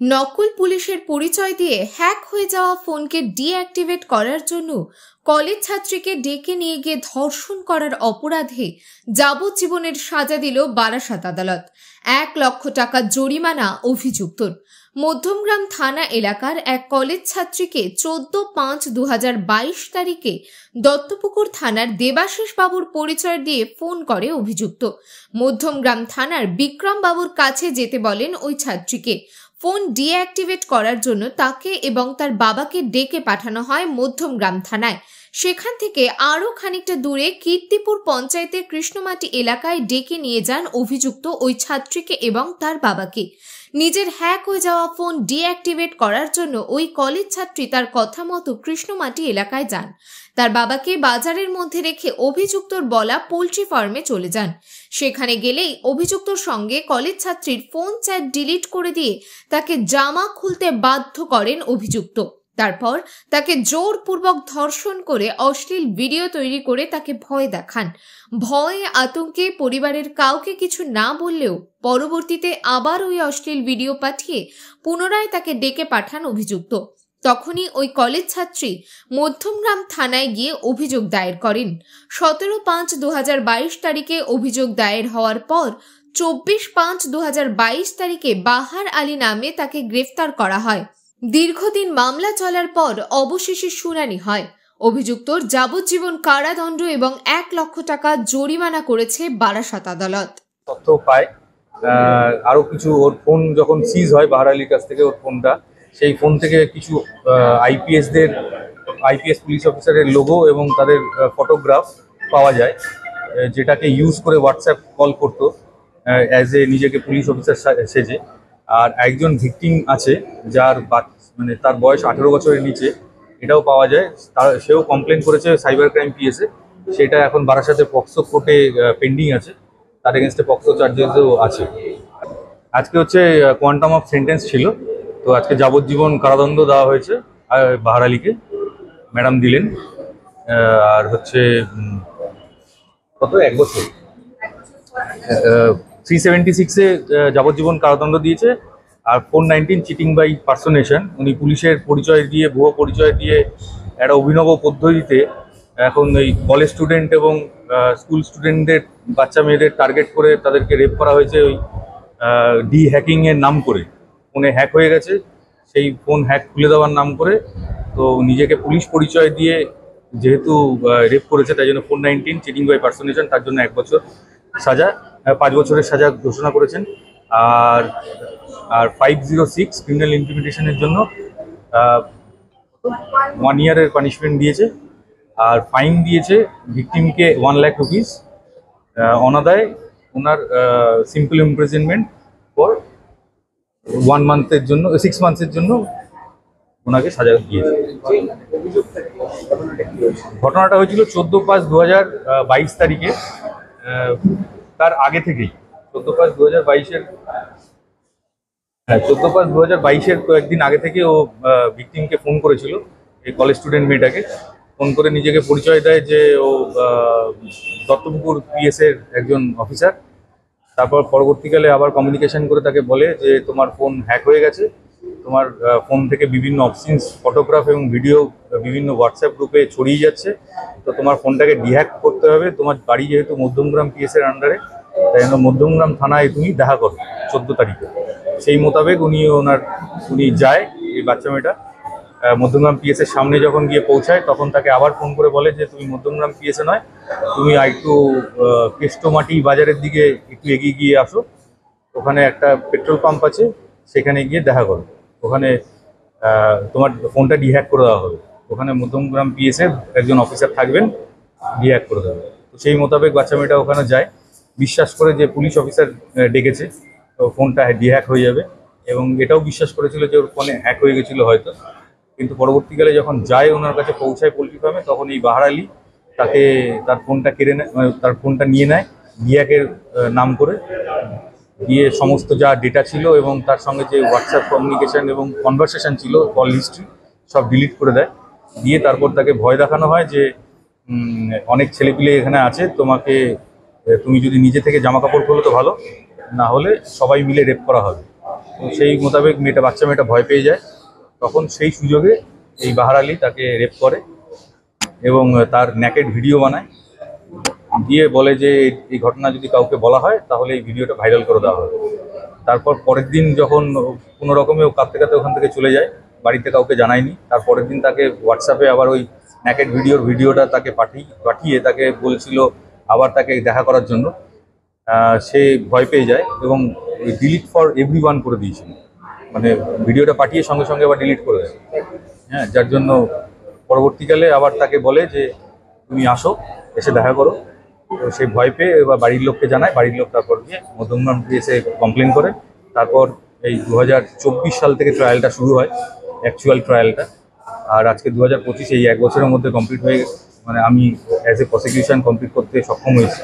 নকল পুলিশের পরিচয় দিয়ে হ্যাক হয়ে যাওয়া ফোনকে ডিঅ্যাক্টিভেট করার জন্য কলেজ ছাত্রীকে ডেকে নিয়ে গিয়ে ধর্ষণ করার অপরাধে যাবজ্জীবনের সাজা দিল বারাসাত আদালত। 1 লক্ষ টাকা জরিমানা অভিযুক্তর। মধ্যমগ্রাম থানা এলাকার এক কলেজ ছাত্রীকে 14/5/2022 তারিখে দত্তপুকুর থানার দেবাশিস বাবুর পরিচয় দিয়ে ফোন করে অভিযুক্ত। মধ্যমগ্রাম থানার বিক্রম বাবুর কাছে যেতে বলেন ওই ছাত্রীকে। ফোন ডিঅ্যাক্টিভেট করার জন্য তাকে এবং তার বাবাকে ডেকে পাঠানো হয় মধ্যমগ্রাম থানায়। সেখান থেকে আরও খানিকটা দূরে কীর্তিপুর পঞ্চায়েতের কৃষ্ণমাটি এলাকায় ডেকে নিয়ে যান অভিযুক্ত ওই ছাত্রীকে এবং তার বাবাকে। নিজের হ্যাক হয়ে যাওয়া ফোন ডিঅ্যাক্টিভেট করার জন্য ওই কলেজ ছাত্রী তার কথা মতো কৃষ্ণমাটি এলাকায় যান। তার বাবাকে বাজারের মধ্যে রেখে অভিযুক্তর বলা পোল্ট্রি ফার্মে চলে যান। সেখানে গেলেই অভিযুক্তর সঙ্গে কলেজ ছাত্রীর ফোন চ্যাট ডিলিট করে দিয়ে তাকে জামা খুলতে বাধ্য করেন অভিযুক্ত। তারপর তাকে জোরপূর্বক ধর্ষণ করে অশ্লীল ভিডিও তৈরি করে তাকে ভয় দেখান। ভয়ে আতঙ্কে পরিবারের কাউকে কিছু না বললেও পরবর্তীতে আবার ওই অশ্লীল ভিডিও পাঠিয়ে পুনরায় তাকে ডেকে পাঠান অভিযুক্ত। তখনই ওই কলেজ ছাত্রী মধ্যমগ্রাম থানায় গিয়ে অভিযোগ দায়ের করেন। 17/5/2022 তারিখে অভিযোগ দায়ের হওয়ার পর 24/5/2022 তারিখে বাহার আলী নামে তাকে গ্রেফতার করা হয়। দীর্ঘদিন মামলা চলার পর অবশেষে শুনানি হয়। অভিযুক্তর যাবজ্জীবন কারাদণ্ড এবং 1 লক্ষ টাকা জরিমানা করেছে বারাসাত আদালত। তথ্য পায় আরো কিছু, ওর ফোন যখন সিজ হয় বাহার আলীর কাছ থেকে, ওর ফোনটা, সেই ফোন থেকে কিছু আইপিএস পুলিশ অফিসারের লোগো এবং তাদের ফটোগ্রাফ পাওয়া যায়, যেটাকে ইউজ করে হোয়াটসঅ্যাপ কল করতো অ্যাজ এ নিজেকে পুলিশ অফিসার সেজে। আর একজন ভিকটিম আছে যার মানে তার বয়স 18 বছরের নিচে, এটাও পাওয়া যায়। সেও কমপ্লেন করেছে সাইবার ক্রাইম পিএসে, সেটা এখন বারাসাতে পক্সো কোর্টে পেন্ডিং আছে, তার এগেনস্টে পক্সো চার্জেসও আছে। আজকে হচ্ছে কোয়ান্টাম অফ সেন্টেন্স ছিল, তো আজকে যাবজ্জীবন কারাদণ্ড দেওয়া হয়েছে বাহার আলীকে, ম্যাডাম দিলেন। আর হচ্ছে কত, 1 বছর 376-এ যাবজ্জীবন কারাদণ্ড দিয়েছে। আর 419 চিটিং বাই পার্সোনেশন, উনি পুলিশের পরিচয় দিয়ে, ভুয়ো পরিচয় দিয়ে একটা অভিনব পদ্ধতিতে এখন এই কলেজ স্টুডেন্ট এবং স্কুল স্টুডেন্টদের, বাচ্চা মেয়েদের টার্গেট করে তাদেরকে রেপ করা হয়েছে ওই হ্যাকিংয়ের নাম করে। ফোনে হ্যাক হয়ে গেছে, সেই ফোন হ্যাক খুলে দেওয়ার নাম করে তো নিজেকে পুলিশ পরিচয় দিয়ে যেহেতু রেপ করেছে, তাই জন্য 419 চিটিং বাই পার্সোনেশন, তার জন্য 1 বছর সাজা, 5 বছরের সাজা ঘোষণা করেছেন। আর 506 ক্রিমিনাল ইন্টিমিডেশনের জন্য 1 ইয়ারের পানিশমেন্ট দিয়েছে। আর ফাইন দিয়েছে ভিকটিমকে 1 লাখ রুপিস, অনাদায় ওনার সিম্পল ইমপ্রিজনমেন্ট ফর 1 মান্থের জন্য, 6 মান্থসের জন্য ওনাকে সাজা দিয়েছে। ঘটনাটা হয়েছিল 14/5/2022 তারিখে, তার আগে থেকেই 14/5/2022-এর 14/5/2022-এর কয়েকদিন আগে থেকে ও ভিকটিমকে ফোন করেছিল, এই কলেজ স্টুডেন্ট মেয়েটাকে ফোন করে নিজেকে পরিচয় দেয় যে ও দত্তপুকুর পিএসের একজন অফিসার। তারপর পরবর্তীকালে আবার কমিউনিকেশন করে তাকে বলে যে তোমার ফোন হ্যাক হয়ে গেছে, তোমার ফোন থেকে বিভিন্ন অবসিন ফটোগ্রাফ এবং ভিডিও বিভিন্ন হোয়াটসঅ্যাপ গ্রুপে ছড়িয়ে যাচ্ছে, তো তোমার ফোনটাকে ডিহ্যাক করতে হবে। তোমার বাড়ি যেহেতু মধ্যমগ্রাম পিএসের আন্ডারে, তাই জন্য মধ্যমগ্রাম থানায় তুমি দেখা করো 14 তারিখে। সেই মোতাবেক উনি যায়, এই বাচ্চা মেয়েটা মধ্যমগ্রাম পিএসের সামনে যখন গিয়ে পৌঁছায়, তখন তাকে আবার ফোন করে বলে যে তুমি মধ্যমগ্রাম পিএসে নয়, তুমি একটু কৃষ্ণমাটি বাজারের দিকে একটু এগিয়ে গিয়ে আসো, ওখানে একটা পেট্রোল পাম্প আছে, সেখানে গিয়ে দেখা করো, ওখানে তোমার ফোনটা ডিহ্যাক করে দেওয়া হবে। ওখানে মধ্যমগ্রাম পিএসের একজন অফিসার থাকবেন, ডিহ্যাক করে দেবে। তো সেই মোতাবেক বাচ্চা মেয়েটা ওখানে যায়, বিশ্বাস করে যে পুলিশ অফিসার ডেকেছে, তো ফোনটা ডিহ্যাক হয়ে যাবে, এবং এটাও বিশ্বাস করেছিল যে ওর ফোনে হ্যাক হয়ে গেছিলো হয়তো। কিন্তু পরবর্তীকালে যখন যায় ওনার কাছে পৌঁছায় পোল্ট্রি ফার্মে, তখন এই বাহার আলী তাকে তার ফোনটা কেড়ে নেয়, তার ফোনটা নিয়ে নেয় ডিহ্যাকের নাম করে, দিয়ে সমস্ত যা ডেটা ছিল এবং তার সঙ্গে যে হোয়াটসঅ্যাপ কমিউনিকেশন এবং কনভারসেশন ছিল, কল হিস্ট্রি সব ডিলিট করে দেয়। দিয়ে তারপর তাকে ভয় দেখানো হয় যে অনেক ছেলেপিলে এখানে আছে, তুমি যদি নিজে থেকে জামা কাপড় খোলো তো ভালো, না হলে সবাই মিলে রেপ করা হবে। তো সেই মোতাবেক বাচ্চা মেয়েটা ভয় পেয়ে যায়। তখন সেই সুযোগে এই বাহার আলী তাকে রেপ করে এবং তার নেকেড ভিডিও বানায়, দিয়ে বলে যে এই ঘটনা যদি কাউকে বলা হয় তাহলে এই ভিডিওটা ভাইরাল করে দেওয়া হবে। তারপর পরের দিন যখন কোনো রকমে ও কাঁদতে কাঁদতে ওখান থেকে চলে যায়, বাড়িতে কাউকে জানায়নি, তার পরের দিন তাকে হোয়াটসঅ্যাপে আবার ওই নেকেড ভিডিওটা তাকে পাঠিয়ে তাকে বলছিল আবার তাকে দেখা করার জন্য। সে ভয় পেয়ে যায় এবং ডিলিট ফর এভরিওয়ান করে দিয়েছিল, মানে ভিডিওটা পাঠিয়ে সঙ্গে সঙ্গে আবার ডিলিট করে দেয়। হ্যাঁ, যার জন্য পরবর্তীকালে আবার তাকে বলে যে তুমি আসো, এসে দেখা করো। তো সে ভয় পেয়ে এবার বাড়ির লোককে জানায়, বাড়ির লোক তারপর গিয়ে মধ্যমগ্রাম এসে কমপ্লেন করে। তারপর এই 2024 সাল থেকে ট্রায়ালটা শুরু হয়, অ্যাকচুয়াল ট্রায়ালটা। আর আজকে 2025, এই 1 বছরের মধ্যে কমপ্লিট হয়ে গেছে, মানে আমি অ্যাজ এ প্রসিকিউশন কমপ্লিট করতে সক্ষম হয়েছি।